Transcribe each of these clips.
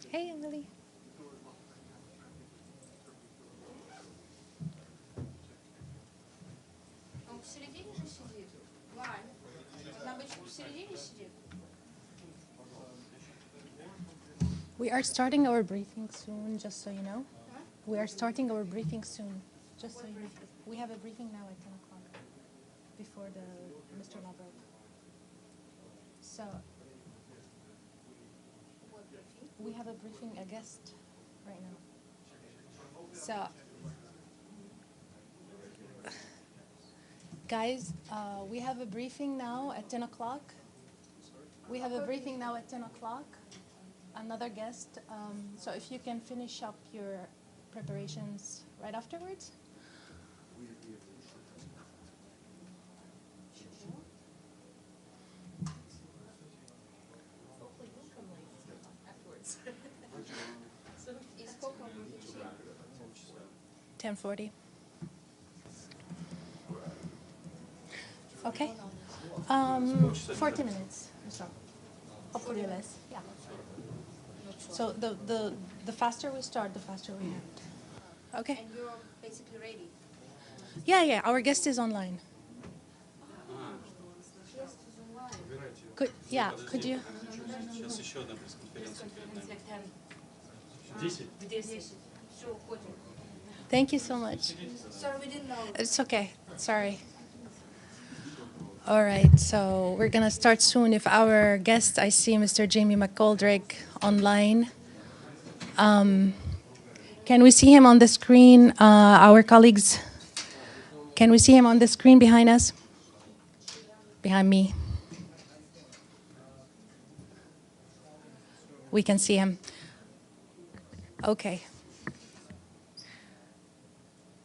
Hey, Emily. We are starting our briefing soon, just so you know. We are starting our briefing soon, just so you know. We have a briefing now at 10 o'clock before the Mr. Lavrov. So we have a briefing, a guest right now. So guys, we have a briefing now at 10 o'clock. We have a briefing now at 10 o'clock. Another guest. So if you can finish up your preparations right afterwards. Afterwards. 10:40. Okay. 40 minutes. So hopefully less. Yeah. So the faster we start, the faster we end. Okay. And you're basically ready? Yeah. Our guest is online. Could you? Thank you so much. Sorry, we didn't know. It's okay. Sorry. All right, so we're going to start soon. If our guest, I see Mr. Jamie McGoldrick online. Can we see him on the screen, our colleagues? Can we see him on the screen behind us? Behind me. We can see him. Okay.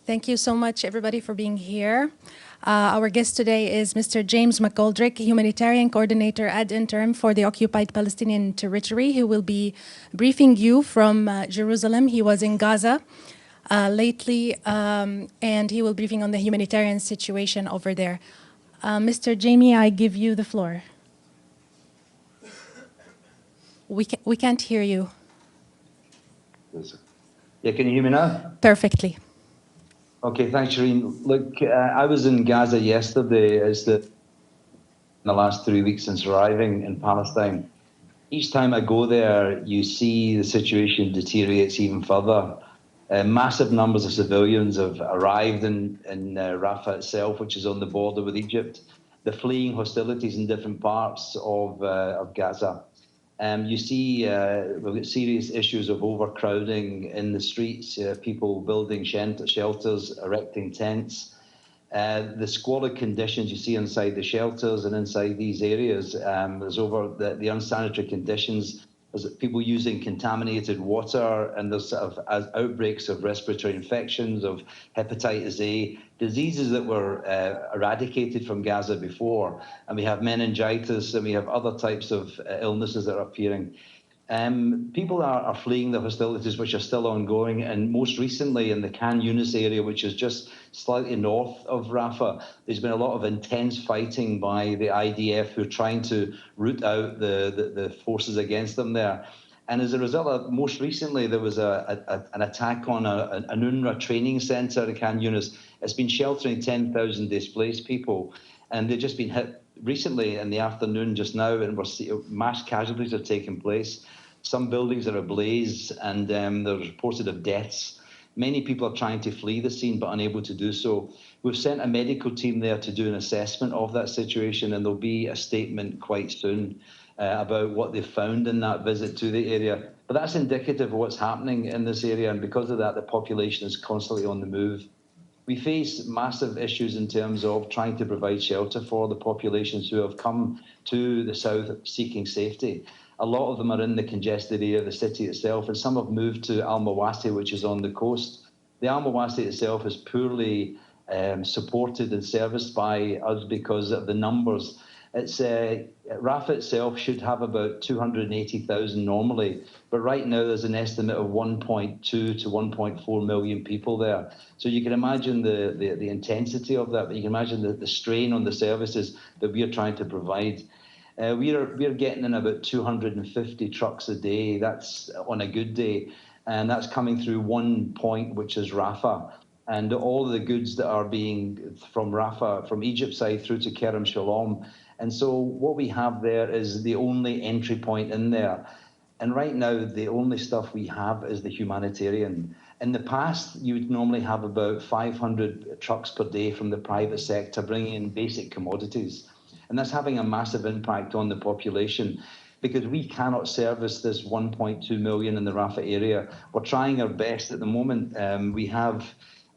Thank you so much, everybody, for being here. Our guest today is Mr. James McGoldrick, Humanitarian Coordinator ad interim for the Occupied Palestinian Territory, who will be briefing you from Jerusalem. He was in Gaza lately, and he will be briefing on the humanitarian situation over there. Mr. Jamie, I give you the floor. We can't hear you. Yeah, can you hear me now? Perfectly. Okay, thanks, Shireen. Look, I was in Gaza yesterday. In the last 3 weeks since arriving in Palestine. Each time I go there, you see the situation deteriorates even further. Massive numbers of civilians have arrived in Rafah itself, which is on the border with Egypt. They're fleeing hostilities in different parts of Gaza. You see we've got serious issues of overcrowding in the streets, people building shelters, erecting tents. The squalid conditions you see inside the shelters and inside these areas, there's the unsanitary conditions, there's people using contaminated water, and there's sort of outbreaks of respiratory infections, of hepatitis A, diseases that were eradicated from Gaza before. And we have meningitis, and we have other types of illnesses that are appearing. People are fleeing the hostilities, which are still ongoing, and most recently in the Khan Yunis area, which is just slightly north of Rafah, there's been a lot of intense fighting by the IDF, who are trying to root out the forces against them there. And as a result, most recently there was an attack on an UNRWA training centre in Khan Yunis. It's been sheltering 10,000 displaced people, and they've just been hit recently in the afternoon just now, and mass casualties are taking place. Some buildings are ablaze, and there's reported of deaths. Many people are trying to flee the scene but unable to do so. We've sent a medical team there to do an assessment of that situation, and there'll be a statement quite soon about what they found in that visit to the area. But that's indicative of what's happening in this area, and because of that, the population is constantly on the move. We face massive issues in terms of trying to provide shelter for the populations who have come to the south seeking safety. A lot of them are in the congested area of the city itself, and some have moved to Al-Mawasi, which is on the coast. The Al-Mawasi itself is poorly supported and serviced by us because of the numbers. Rafah itself should have about 280,000 normally, but right now there's an estimate of 1.2 to 1.4 million people there. So you can imagine the intensity of that, but you can imagine the strain on the services that we are trying to provide. We're getting in about 250 trucks a day. That's on a good day. And that's coming through one point, which is Rafah. And all the goods that are being from Rafah, from Egypt side through to Kerem Shalom. And so what we have there is the only entry point in there. And right now, the only stuff we have is the humanitarian. In the past, you would normally have about 500 trucks per day from the private sector bringing in basic commodities. And that's having a massive impact on the population because we cannot service this 1.2 million in the Rafah area. We're trying our best at the moment. We have,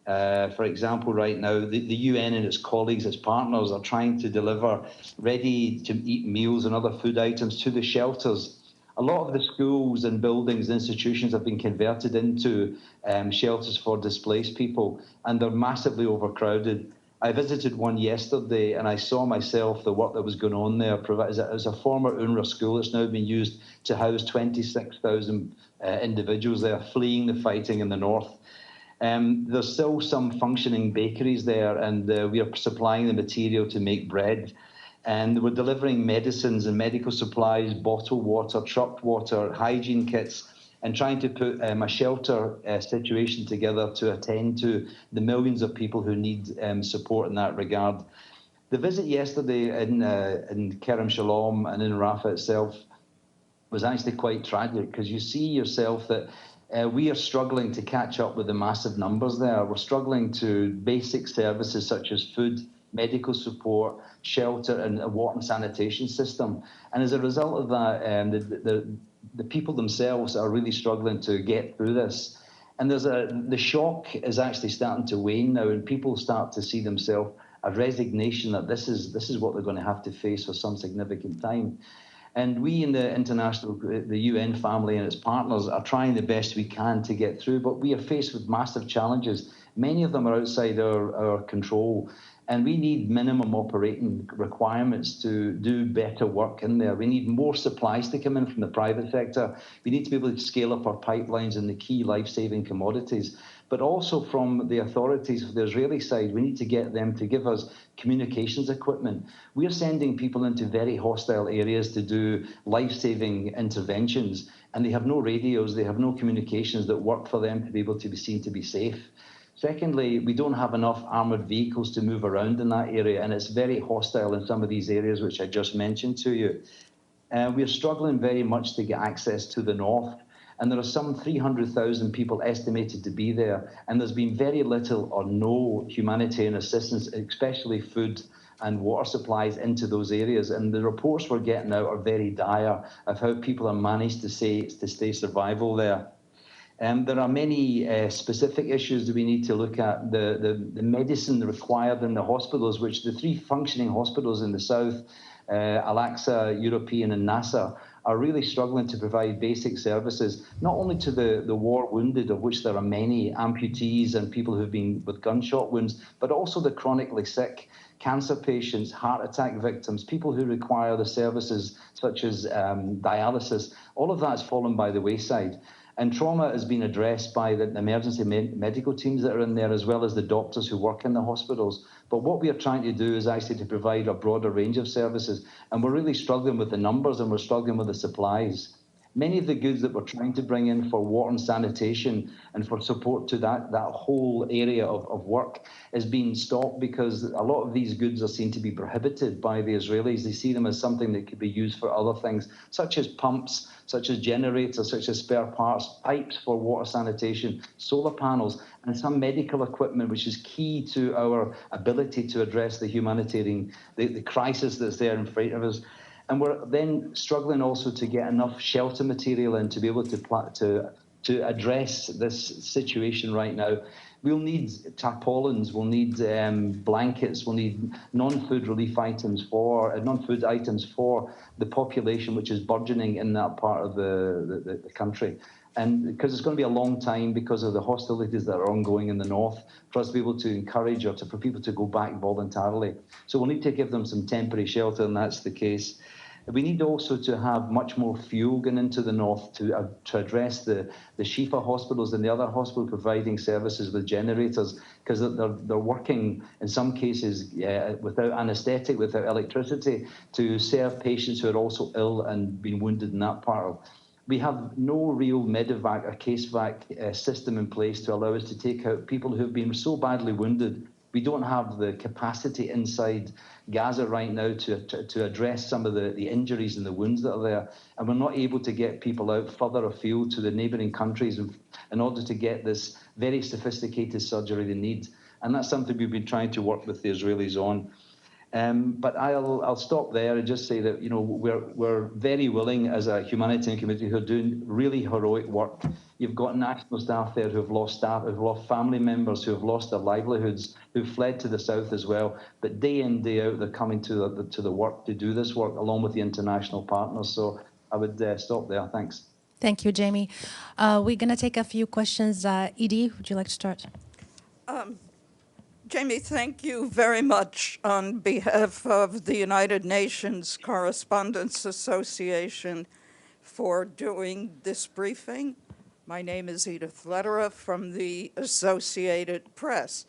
for example, right now, the UN and its colleagues, its partners, are trying to deliver ready-to-eat meals and other food items to the shelters. A lot of the schools and buildings, institutions have been converted into shelters for displaced people, and they're massively overcrowded. I visited one yesterday, and I saw myself the work that was going on there. As a former UNRWA school, it's now been used to house 26,000 individuals there fleeing the fighting in the north. There's still some functioning bakeries there, and we are supplying the material to make bread. And we're delivering medicines and medical supplies, bottled water, trucked water, hygiene kits, and trying to put a shelter situation together to attend to the millions of people who need support in that regard. The visit yesterday in Kerem Shalom and in Rafah itself was actually quite tragic because you see yourself that we are struggling to catch up with the massive numbers there. We're struggling to basic services such as food, medical support, shelter, and a water and sanitation system. And as a result of that, the people themselves are really struggling to get through this. And the shock is actually starting to wane now, and people start to see themselves a resignation that this is what they're going to have to face for some significant time. And we in the UN family and its partners are trying the best we can to get through, but we are faced with massive challenges. Many of them are outside our control. And we need minimum operating requirements to do better work in there. We need more supplies to come in from the private sector. We need to be able to scale up our pipelines and the key life-saving commodities. But also from the authorities of the Israeli side, we need to get them to give us communications equipment. We are sending people into very hostile areas to do life-saving interventions, and they have no radios, they have no communications that work for them to be able to be seen to be safe. Secondly, we don't have enough armoured vehicles to move around in that area, and it's very hostile in some of these areas, which I just mentioned to you. We're struggling very much to get access to the north, and there are some 300,000 people estimated to be there, and there's been very little or no humanitarian assistance, especially food and water supplies into those areas. And the reports we're getting out are very dire of how people have managed to stay survival there. There are many specific issues that we need to look at. The medicine required in the hospitals, which the three functioning hospitals in the south, Al-Aqsa, European and Nasser, are really struggling to provide basic services, not only to the war wounded, of which there are many, amputees and people who've been with gunshot wounds, but also the chronically sick, cancer patients, heart attack victims, people who require the services such as dialysis. All of that's fallen by the wayside. And trauma has been addressed by the emergency medical teams that are in there, as well as the doctors who work in the hospitals. But what we are trying to do is actually to provide a broader range of services. And we're really struggling with the numbers and we're struggling with the supplies. Many of the goods that we're trying to bring in for water and sanitation and for support to that whole area of work is being stopped because a lot of these goods are seen to be prohibited by the Israelis. They see them as something that could be used for other things, such as pumps, such as generators, such as spare parts, pipes for water sanitation, solar panels, and some medical equipment, which is key to our ability to address the humanitarian, the crisis that's there in front of us. And we're then struggling also to get enough shelter material in to be able to address this situation right now. We'll need tarpaulins, we'll need blankets, we'll need non-food relief items non-food items for the population which is burgeoning in that part of the country. And because it's going to be a long time because of the hostilities that are ongoing in the north for us to be able to encourage or for people to go back voluntarily. So we'll need to give them some temporary shelter, and that's the case. We need also to have much more fuel going into the north to address the Shifa hospitals and the other hospitals providing services with generators, because they're working in some cases without anaesthetic, without electricity, to serve patients who are also ill and been wounded in that part of. We have no real medevac or casevac system in place to allow us to take out people who have been so badly wounded. We don't have the capacity inside Gaza right now to address some of the injuries and the wounds that are there. And we're not able to get people out further afield to the neighbouring countries in order to get this very sophisticated surgery they need. And that's something we've been trying to work with the Israelis on. But I'll stop there and just say that, you know, we're very willing as a humanitarian community who are doing really heroic work. You've got national staff there who have lost staff, who've lost family members, who have lost their livelihoods, who've fled to the south as well. But day in, day out, they're coming to the work to do this work along with the international partners. So I would stop there. Thanks. Thank you, Jamie. We're going to take a few questions. Edie, would you like to start? Jamie, thank you very much on behalf of the United Nations Correspondents Association for doing this briefing. My name is Edith Lederer from the Associated Press.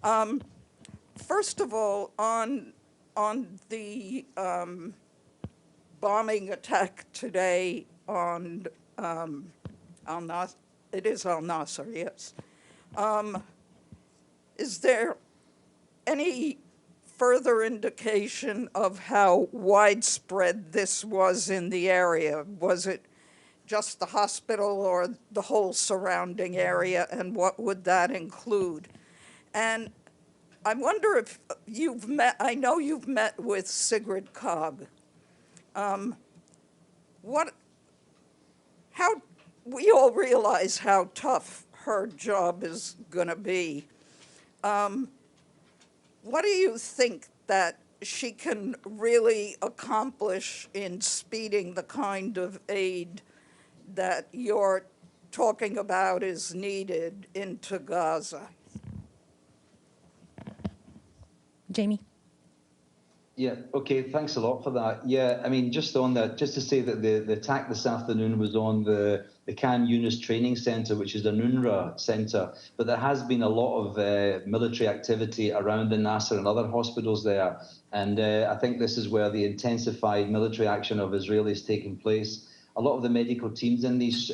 First of all, on the bombing attack today on Al-Nasser, it is Al-Nasser, yes. Is there any further indication of how widespread this was in the area? Was it just the hospital or the whole surrounding area, and what would that include? And I wonder if you've met, I know you've met with Sigrid Kaag. We all realize how tough her job is going to be. What do you think that she can really accomplish in speeding the kind of aid that you're talking about is needed into Gaza? Jamie? Yeah, okay, thanks a lot for that. Yeah, I mean, just on that, just to say that the attack this afternoon was on the Khan Yunis Training Centre, which is an UNRWA centre, but there has been a lot of military activity around the Nasser and other hospitals there, and I think this is where the intensified military action of Israel is taking place. A lot of the medical teams in these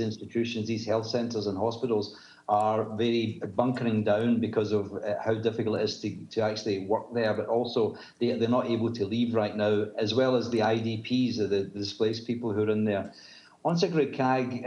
institutions, these health centres and hospitals, are very bunkering down because of how difficult it is to actually work there, but also they're not able to leave right now, as well as the IDPs, the displaced people who are in there. On Sigrid Kaag,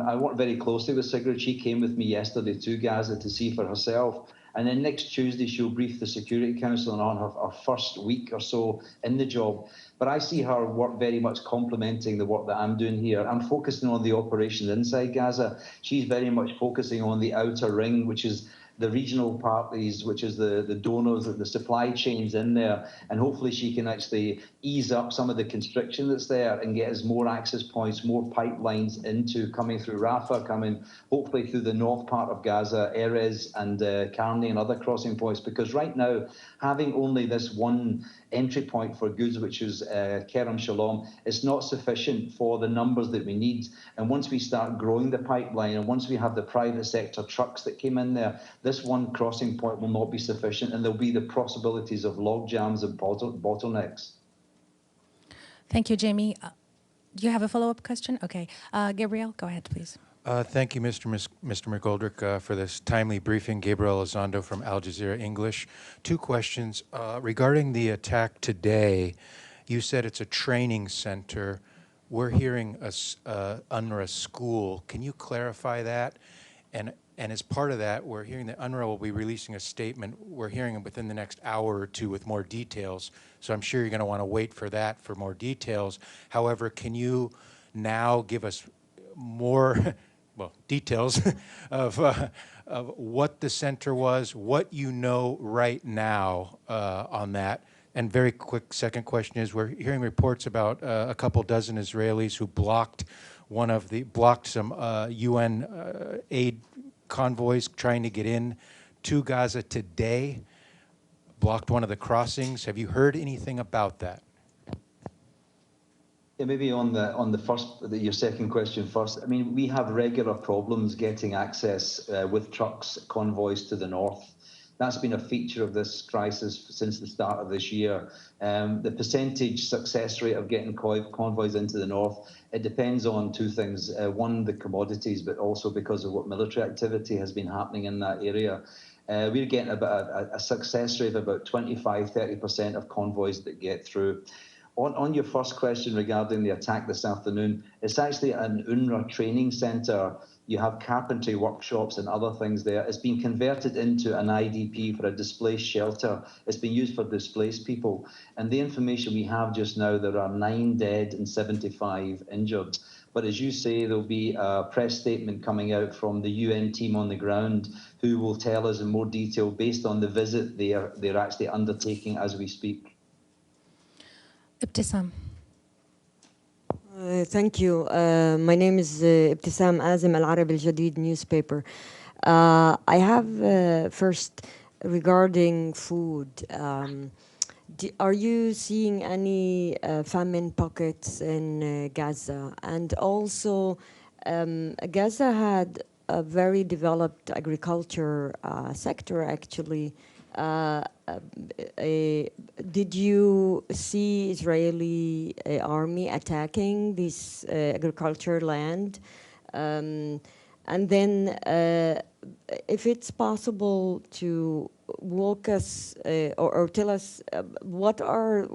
I worked very closely with Sigrid. She came with me yesterday to Gaza to see for herself. And then next Tuesday, she'll brief the Security Council on her first week or so in the job. But I see her work very much complementing the work that I'm doing here. I'm focusing on the operations inside Gaza. She's very much focusing on the outer ring, which is the regional parties, which is the donors, the supply chains in there. And hopefully she can actually ease up some of the constriction that's there and get us more access points, more pipelines into coming through Rafah, coming hopefully through the north part of Gaza, Erez and Karni and other crossing points. Because right now, having only this one entry point for goods, which is Kerem Shalom, is not sufficient for the numbers that we need. And once we start growing the pipeline, and once we have the private sector trucks that came in there, this one crossing point will not be sufficient, and there'll be the possibilities of log jams and bottlenecks. Thank you, Jamie. Do you have a follow-up question? Okay. Gabriel, go ahead, please. Thank you, Mr. McGoldrick, for this timely briefing. Gabriel Elizondo from Al Jazeera English. Two questions. Regarding the attack today, you said it's a training center. We're hearing a UNRWA school. Can you clarify that? And as part of that, we're hearing that UNRWA will be releasing a statement. We're hearing it within the next hour or two with more details. So I'm sure you're going to want to wait for that for more details. However, can you now give us more details of what the center was, what you know right now on that? And very quick second question is, we're hearing reports about a couple dozen Israelis who blocked some UN aid convoys trying to get in to Gaza today, blocked one of the crossings. Have you heard anything about that? Yeah, maybe on the first, your second question first. I mean, we have regular problems getting access with trucks, convoys to the north. That's been a feature of this crisis since the start of this year. The percentage success rate of getting convoys into the north, it depends on two things. One, the commodities, but also because of what military activity has been happening in that area. We're getting about a success rate of about 25–30% of convoys that get through. On your first question regarding the attack this afternoon, it's actually an UNRWA training centre. You have carpentry workshops and other things there. It's been converted into an IDP for a displaced shelter. It's been used for displaced people. And the information we have just now, there are 9 dead and 75 injured. But as you say, there'll be a press statement coming out from the UN team on the ground who will tell us in more detail based on the visit they're actually undertaking as we speak. Ibtisam. Thank you. My name is Ibtisam Azim Al Arab Al Jadid newspaper. I have first regarding food. Are you seeing any famine pockets in Gaza? And also, Gaza had a very developed agriculture sector, actually. Did you see Israeli army attacking this agriculture land? And then if it's possible to walk us or tell us what are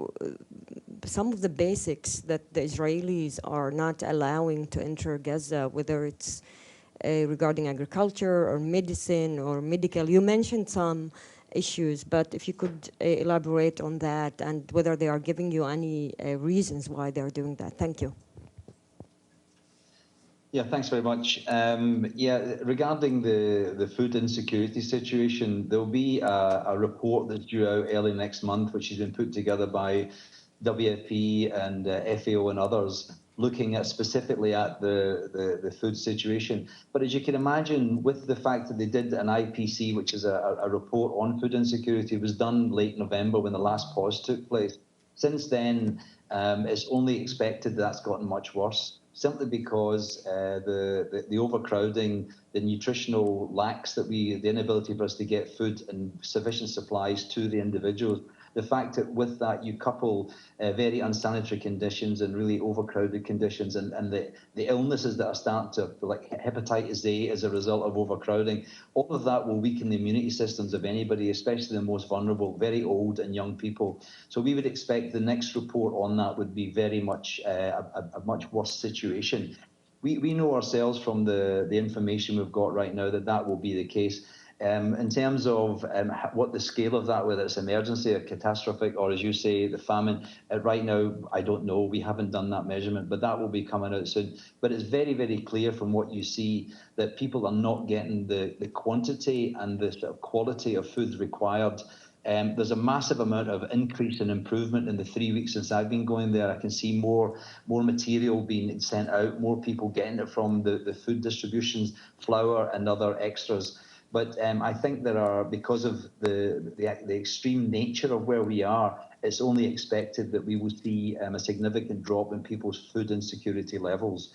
some of the basics that the Israelis are not allowing to enter Gaza, whether it's regarding agriculture or medicine or medical. You mentioned some issues, but if you could elaborate on that and whether they are giving you any reasons why they're doing that. Thank you. Yeah, thanks very much. Yeah, regarding the food insecurity situation, there'll be a report that's due out early next month, which has been put together by WFP and FAO and others, looking at specifically at the food situation. But as you can imagine, with the fact that they did an IPC, which is a report on food insecurity, was done late November when the last pause took place. Since then, it's only expected that's gotten much worse, simply because the overcrowding, the nutritional lacks that the inability for us to get food and sufficient supplies to the individuals. The fact that with that you couple very unsanitary conditions and really overcrowded conditions and the illnesses that are starting to, like hepatitis A as a result of overcrowding, all of that will weaken the immunity systems of anybody, especially the most vulnerable, very old and young people. So we would expect the next report on that would be very much a much worse situation. We know ourselves from the information we've got right now that will be the case. In terms of what the scale of that, whether it's emergency or catastrophic, or as you say, the famine, right now, I don't know. We haven't done that measurement, but that will be coming out soon. But it's very, very clear from what you see that people are not getting the quantity and the sort of quality of food required. There's a massive amount of increase and improvement in the 3 weeks since I've been going there. I can see more material being sent out, more people getting it from the food distributions, flour and other extras. But I think there are, because of the extreme nature of where we are, it's only expected that we will see a significant drop in people's food insecurity levels.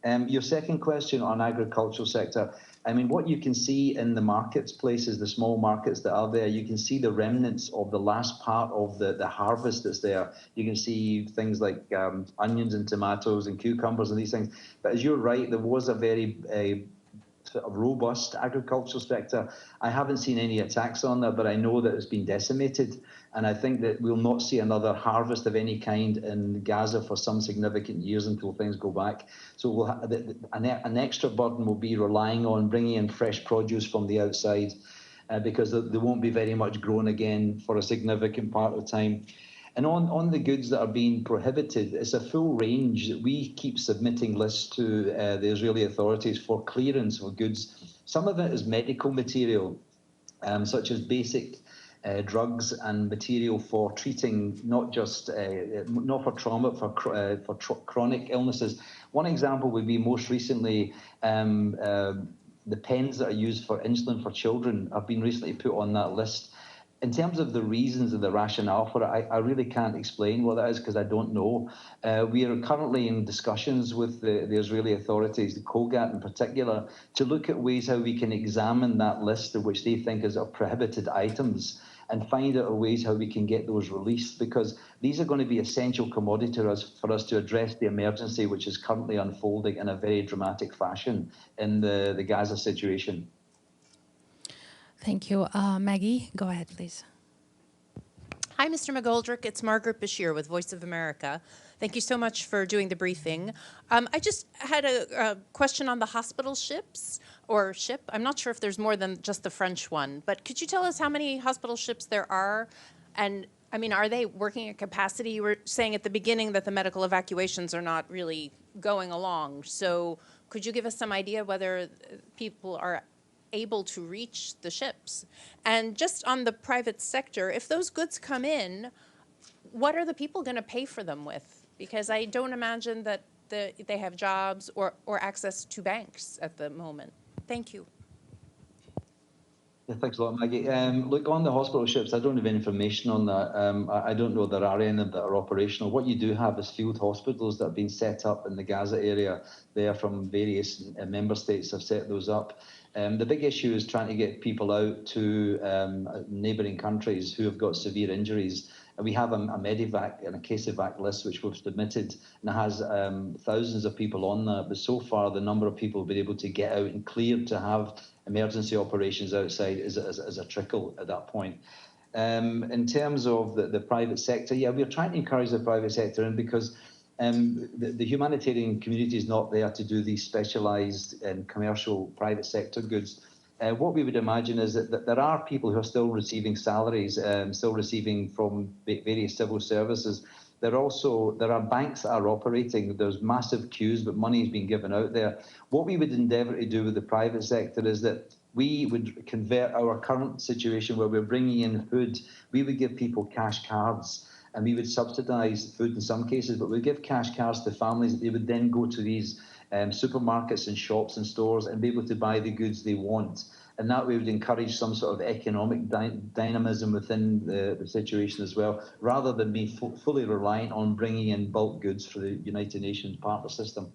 Your second question on agricultural sector, I mean, what you can see in the marketplaces, the small markets that are there, you can see the remnants of the last part of the harvest that's there. You can see things like onions and tomatoes and cucumbers and these things. But as you're right, there was a very sort of robust agricultural sector. I haven't seen any attacks on that, but I know that it's been decimated. And I think that we'll not see another harvest of any kind in Gaza for some significant years until things go back. So we'll an extra burden will be relying on bringing in fresh produce from the outside because there won't be very much grown again for a significant part of time. And on the goods that are being prohibited, it's a full range. We keep submitting lists to the Israeli authorities for clearance of goods. Some of it is medical material, such as basic drugs and material for treating not just not for trauma, for chronic illnesses. One example would be most recently the pens that are used for insulin for children have been recently put on that list. In terms of the reasons and the rationale for it, I really can't explain what that is because I don't know. We are currently in discussions with the Israeli authorities, the COGAT in particular, to look at ways how we can examine that list of which they think is prohibited items and find out ways how we can get those released, because these are going to be essential commodities for us to address the emergency which is currently unfolding in a very dramatic fashion in the Gaza situation. Thank you. Maggie, go ahead, please. Hi, Mr. McGoldrick. It's Margaret Bashir with Voice of America. Thank you so much for doing the briefing. I just had a question on the hospital ships, or ship. I'm not sure if there's more than just the French one, but could you tell us how many hospital ships there are? And, I mean, are they working at capacity? You were saying at the beginning that the medical evacuations are not really going along. So could you give us some idea whether people are able to reach the ships? And just on the private sector, if those goods come in, what are the people going to pay for them with? Because I don't imagine that they have jobs or access to banks at the moment. Thank you. Yeah, thanks a lot, Maggie. Look, on the hospital ships, I don't have information on that. I don't know there are any that are operational. What you do have is field hospitals that have been set up in the Gaza area. They are from various member states have set those up. The big issue is trying to get people out to neighbouring countries who have got severe injuries. And we have a Medivac and a CaseVac list which we've submitted, and it has thousands of people on that. But so far, the number of people who've been able to get out and cleared to have emergency operations outside is a trickle at that point. In terms of the private sector, yeah, we're trying to encourage the private sector in because the humanitarian community is not there to do these specialised and commercial private sector goods. What we would imagine is that there are people who are still receiving salaries, still receiving from various civil services. There are banks that are operating. There's massive queues, but money is being given out there. What we would endeavour to do with the private sector is that we would convert our current situation where we're bringing in food. We would give people cash cards, and we would subsidise food in some cases, but we'd give cash cards to families that they would then go to these supermarkets and shops and stores and be able to buy the goods they want. And that way would encourage some sort of economic dynamism within the situation as well, rather than being fully reliant on bringing in bulk goods for the United Nations partner system.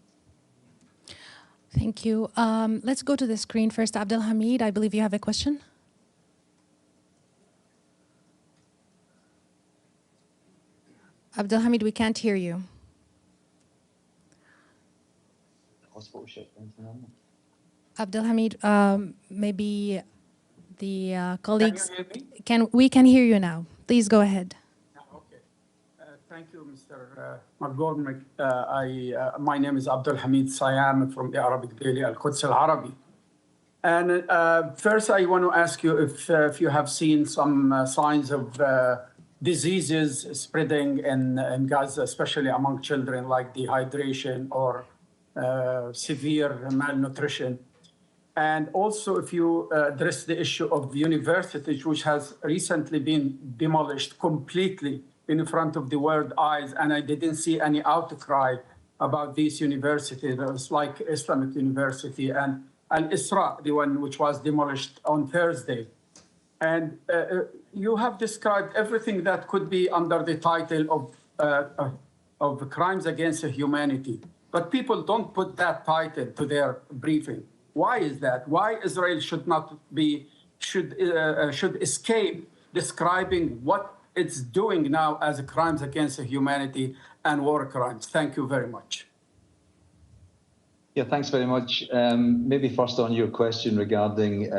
Thank you. Let's go to the screen first. Abdelhamid, I believe you have a question. Abdelhamid, we can't hear you. Abdelhamid, maybe the colleagues we can hear you now. Please go ahead. Okay. Thank you, Mr. McGoldrick. My name is Abdelhamid Sayam from the Arabic daily Al-Quds Al-Arabi. And first, I want to ask you if you have seen some signs of diseases spreading in Gaza, especially among children, like dehydration or severe malnutrition. And also, if you address the issue of universities, which has recently been demolished completely in front of the world eyes, and I didn't see any outcry about these universities. It was like Islamic University and Al-Isra, the one which was demolished on Thursday. And you have described everything that could be under the title of crimes against humanity. But people don't put that title to their briefing. Why is that? Why Israel should escape describing what it's doing now as crimes against humanity and war crimes? Thank you very much. Yeah, thanks very much. Maybe first on your question regarding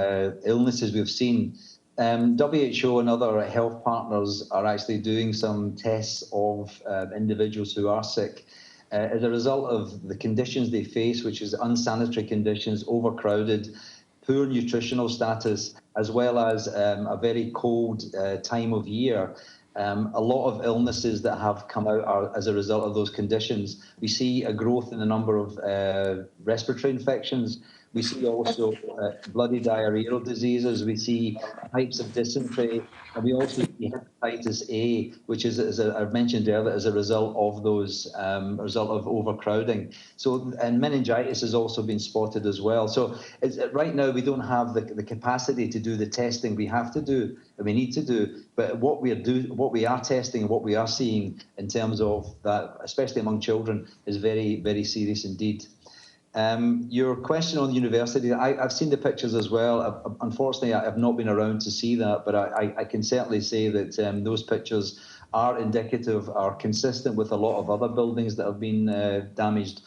illnesses we've seen. WHO and other health partners are actually doing some tests of individuals who are sick. As a result of the conditions they face, which is unsanitary conditions, overcrowded, poor nutritional status, as well as a very cold time of year, a lot of illnesses that have come out are as a result of those conditions. We see a growth in the number of respiratory infections. We see also bloody diarrheal diseases. We see types of dysentery, and we also see hepatitis A, which is, as I mentioned earlier, as a result of those, result of overcrowding. So, and meningitis has also been spotted as well. So, right now we don't have the capacity to do the testing we have to do and we need to do. But what we are testing, and what we are seeing in terms of that, especially among children, is very, very serious indeed. Your question on the university, I've seen the pictures as well. Unfortunately, I have not been around to see that, but I can certainly say that those pictures are indicative, are consistent with a lot of other buildings that have been damaged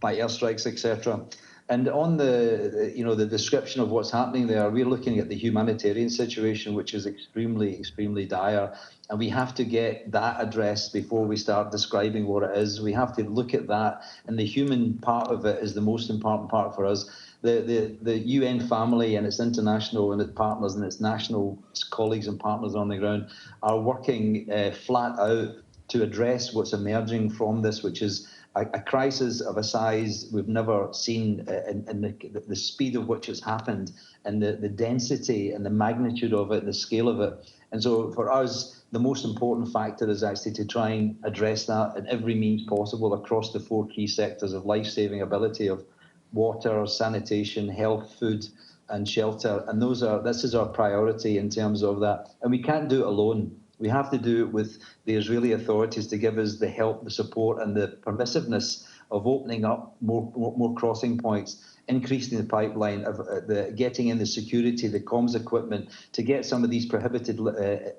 by airstrikes, etc. And on the description of what's happening there, we're looking at the humanitarian situation, which is extremely, extremely dire. And we have to get that addressed before we start describing what it is. We have to look at that. And the human part of it is the most important part for us. The UN family and its international and its partners and its national colleagues and partners on the ground are working flat out to address what's emerging from this, which is a crisis of a size we've never seen, and the speed of which has happened, and the density and the magnitude of it, the scale of it. And so for us, the most important factor is actually to try and address that in every means possible across the 4 key sectors of life-saving ability of water, sanitation, health, food, and shelter. And this is our priority in terms of that. And we can't do it alone. We have to do it with the Israeli authorities to give us the help, the support, and the permissiveness of opening up more crossing points, increasing the pipeline of getting in the security, the comms equipment, to get some of these prohibited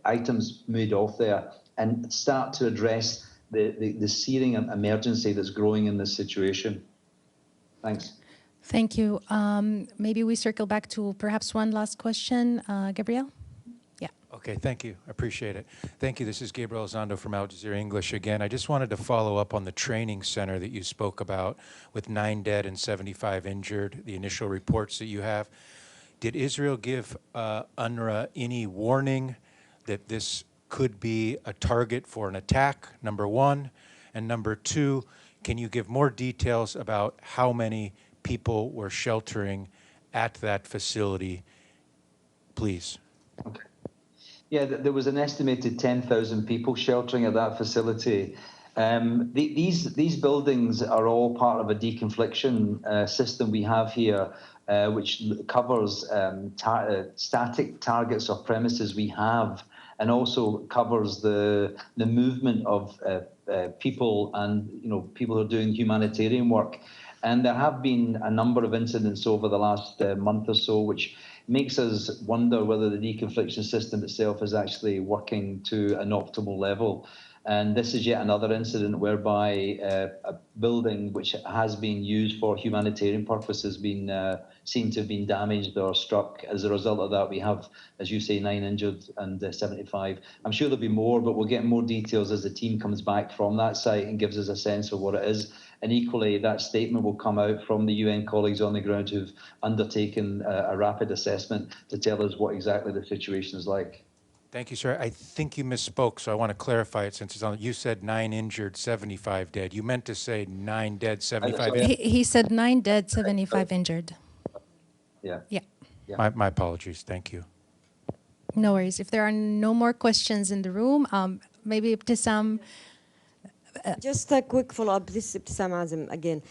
items moved off there and start to address the searing emergency that's growing in this situation. Thanks. Thank you. Maybe we circle back to perhaps one last question. Gabriel? Okay, thank you. I appreciate it. Thank you. This is Gabriel Zondo from Al Jazeera English again. I just wanted to follow up on the training center that you spoke about with 9 dead and 75 injured, the initial reports that you have. Did Israel give UNRWA any warning that this could be a target for an attack, number one? And number two, can you give more details about how many people were sheltering at that facility, please? Okay. Yeah, there was an estimated 10,000 people sheltering at that facility. These buildings are all part of a deconfliction system we have here, which covers static targets of premises we have, and also covers the movement of people and people who are doing humanitarian work. And there have been a number of incidents over the last month or so, which makes us wonder whether the deconfliction system itself is actually working to an optimal level. And this is yet another incident whereby a building which has been used for humanitarian purposes been seen to have been damaged or struck. As a result of that, we have, as you say, 9 injured and 75. I'm sure there'll be more, but we'll get more details as the team comes back from that site and gives us a sense of what it is. And equally, that statement will come out from the UN colleagues on the ground who've undertaken a rapid assessment to tell us what exactly the situation is like. Thank you, sir. I think you misspoke, so I want to clarify it since it's on. You said 9 injured, 75 dead. You meant to say 9 dead, 75 injured. He said 9 dead, 75 injured. Yeah. Yeah. My apologies. Thank you. No worries. If there are no more questions in the room, maybe Ibtissam. Just a quick follow-up. This is Ibtissam Azim again.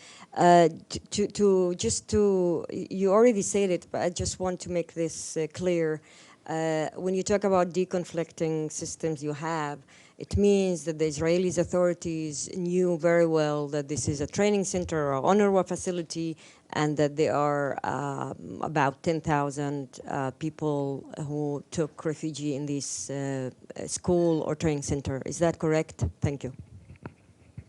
You already said it, but I just want to make this clear. When you talk about deconflicting systems you have, it means that the Israeli authorities knew very well that this is a training center or UNRWA facility, and that there are about 10,000 people who took refuge in this school or training center. Is that correct? Thank you.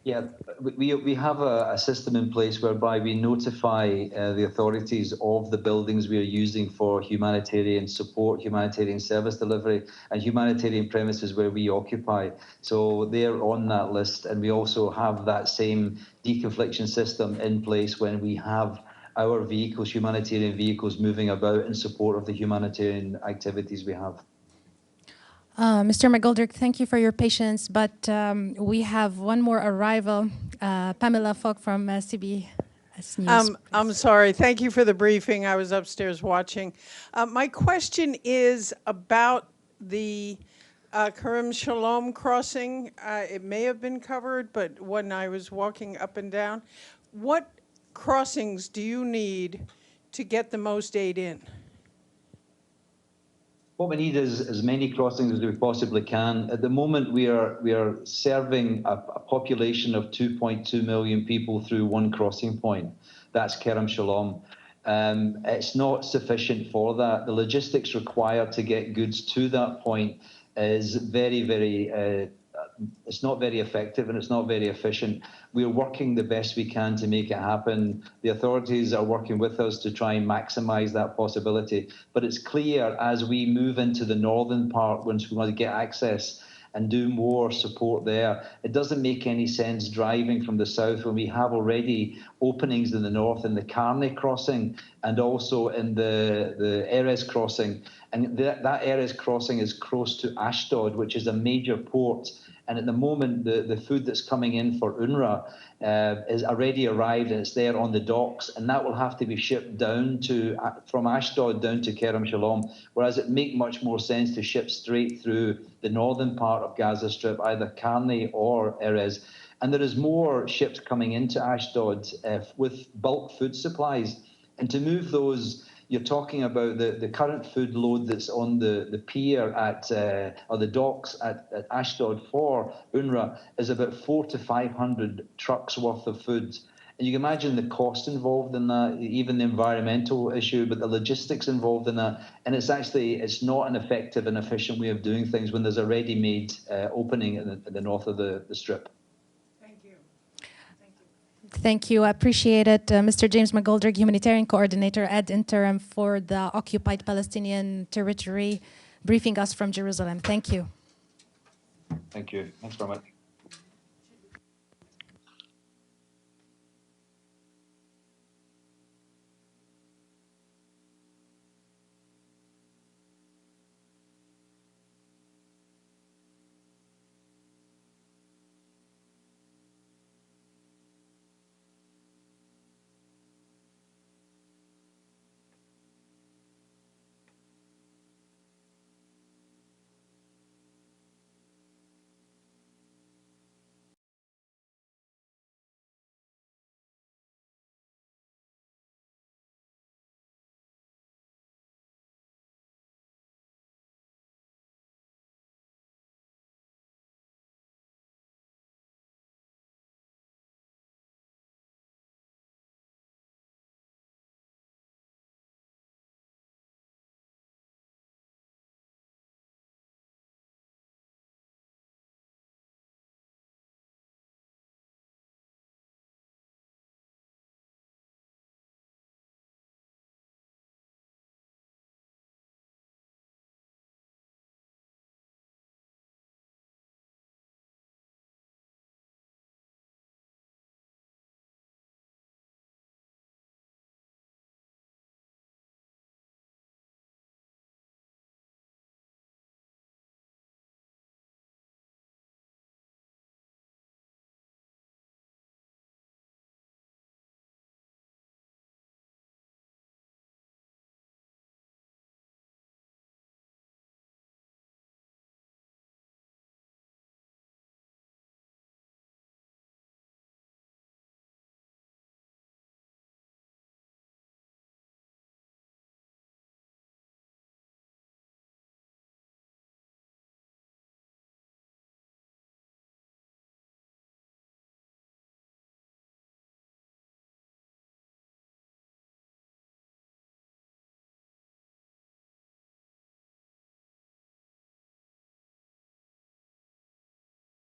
Yeah, we have a system in place whereby we notify the authorities of the buildings we are using for humanitarian support, humanitarian service delivery, and humanitarian premises where we occupy. So they're on that list, and we also have that same deconfliction system in place when we have our vehicles, humanitarian vehicles, moving about in support of the humanitarian activities we have. Mr. McGoldrick, thank you for your patience, but we have one more arrival, Pamela Falk from CB as news. I'm sorry. Thank you for the briefing. I was upstairs watching. My question is about the Kerem Shalom crossing. It may have been covered, but when I was walking up and down, what crossings do you need to get the most aid in? What we need is as many crossings as we possibly can. At the moment, we are serving a population of 2.2 million people through one crossing point. That's Kerem Shalom. It's not sufficient for that. The logistics required to get goods to that point is it's not very effective and it's not very efficient. We're working the best we can to make it happen. The authorities are working with us to try and maximize that possibility. But it's clear as we move into the northern part, once we want to get access and do more support there, it doesn't make any sense driving from the south when we have already openings in the north in the Karni crossing and also in the Erez crossing. And that Erez crossing is close to Ashdod, which is a major port. And at the moment, the food that's coming in for UNRWA is already arrived and it's there on the docks, and that will have to be shipped down from Ashdod down to Kerem Shalom, whereas it makes much more sense to ship straight through the northern part of Gaza Strip, either Karni or Erez. And there is more ships coming into Ashdod with bulk food supplies. And to move those, you're talking about the current food load that's on the pier or the docks at Ashdod for UNRWA is about 400 to 500 trucks worth of food. And you can imagine the cost involved in that, even the environmental issue, but the logistics involved in that. And it's not an effective and efficient way of doing things when there's a ready-made opening in the north of the strip. Thank you. I appreciate it. Mr. James McGoldrick, Humanitarian Coordinator ad interim for the Occupied Palestinian Territory, briefing us from Jerusalem. Thank you. Thank you. Thanks very much.